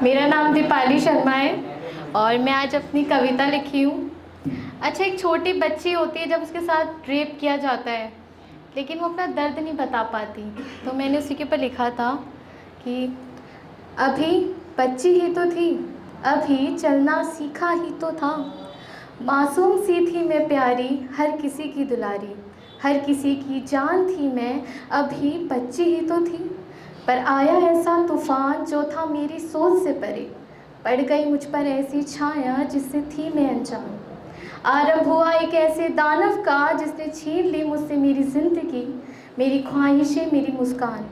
मेरा नाम दीपाली शर्मा है और मैं आज अपनी कविता लिखी हूँ। अच्छा, एक छोटी बच्ची होती है, जब उसके साथ रेप किया जाता है लेकिन वो अपना दर्द नहीं बता पाती, तो मैंने उसी के ऊपर लिखा था कि अभी बच्ची ही तो थी, अभी चलना सीखा ही तो था, मासूम सी थी मैं प्यारी, हर किसी की दुलारी, हर किसी की जान थी मैं, अभी बच्ची ही तो थी। पर आया ऐसा तूफान जो था मेरी सोच से परे, पड़ गई मुझ पर ऐसी छाया जिससे थी मैं अनजान। आरंभ हुआ एक ऐसे दानव का जिसने छीन ली मुझसे मेरी ज़िंदगी, मेरी ख्वाहिशें, मेरी मुस्कान।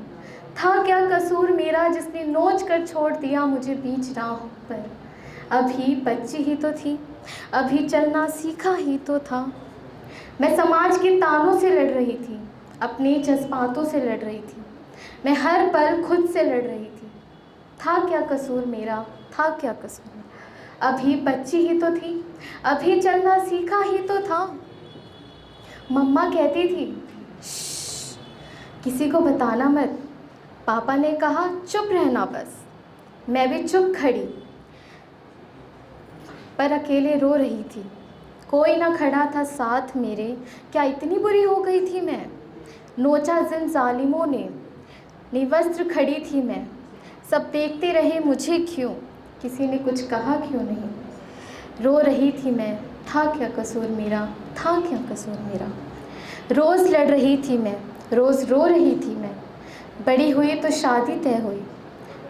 था क्या कसूर मेरा जिसने नोच कर छोड़ दिया मुझे बीच राह पर। अभी बच्ची ही तो थी, अभी चलना सीखा ही तो था। मैं समाज के तानों से लड़ रही थी, अपने जज्बातों से लड़ रही थी, मैं हर पल खुद से लड़ रही थी। था क्या कसूर मेरा, था क्या कसूर मेरा, अभी बच्ची ही तो थी, अभी चलना सीखा ही तो था। मम्मा कहती थी "श्श, किसी को बताना मत", पापा ने कहा चुप रहना बस। मैं भी चुप खड़ी पर अकेले रो रही थी, कोई ना खड़ा था साथ मेरे। क्या इतनी बुरी हो गई थी मैं, नोचा जिन जालिमों ने, निवस्त्र खड़ी थी मैं। सब देखते रहे मुझे क्यों, किसी ने कुछ कहा क्यों नहीं। रो रही थी मैं, था क्या कसूर मेरा, था क्या कसूर मेरा। रोज़ लड़ रही थी मैं, रोज़ रो रही थी मैं। बड़ी हुई तो शादी तय हुई,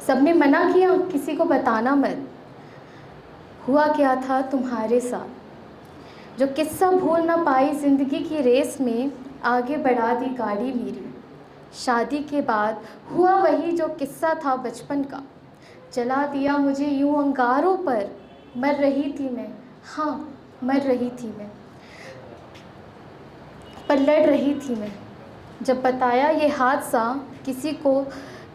सबने मना किया किसी को बताना मत। हुआ क्या था तुम्हारे साथ, जो किस्सा भूल ना पाई ज़िंदगी की रेस में, आगे बढ़ा दी गाड़ी मेरी। शादी के बाद हुआ वही जो किस्सा था बचपन का, जला दिया मुझे यूं अंगारों पर। मर रही थी मैं, हाँ मर रही थी मैं, पर लड़ रही थी मैं। जब बताया ये हादसा किसी को,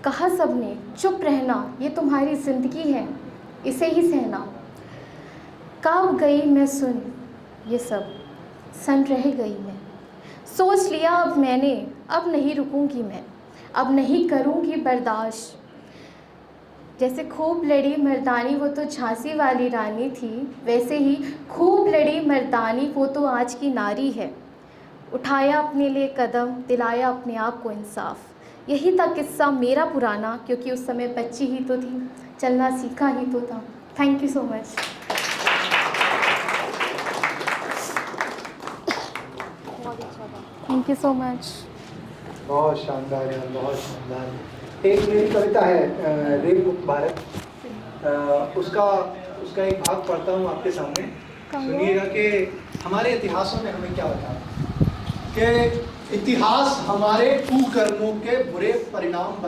कहा सबने चुप रहना, ये तुम्हारी ज़िंदगी है, इसे ही सहना। काँप गई मैं सुन ये सब, सन रह गई मैं। सोच लिया अब मैंने, अब नहीं रुकूंगी मैं, अब नहीं करूंगी बर्दाश्त। जैसे खूब लड़ी मर्दानी वो तो झांसी वाली रानी थी, वैसे ही खूब लड़ी मर्दानी वो तो आज की नारी है। उठाया अपने लिए कदम, दिलाया अपने आप को इंसाफ। यही था किस्सा मेरा पुराना, क्योंकि उस समय बच्ची ही तो थी, चलना सीखा ही तो था। Thank you so much. Thank you so much. बहुत शानदार है, बहुत शानदार। एक मेरी कविता है रेप मुक्त भारत, उसका उसका एक भाग पढ़ता हूँ आपके सामने, सुनिएगा कि हमारे इतिहासों ने हमें क्या बताया। कि इतिहास हमारे कुकर्मों के बुरे परिणाम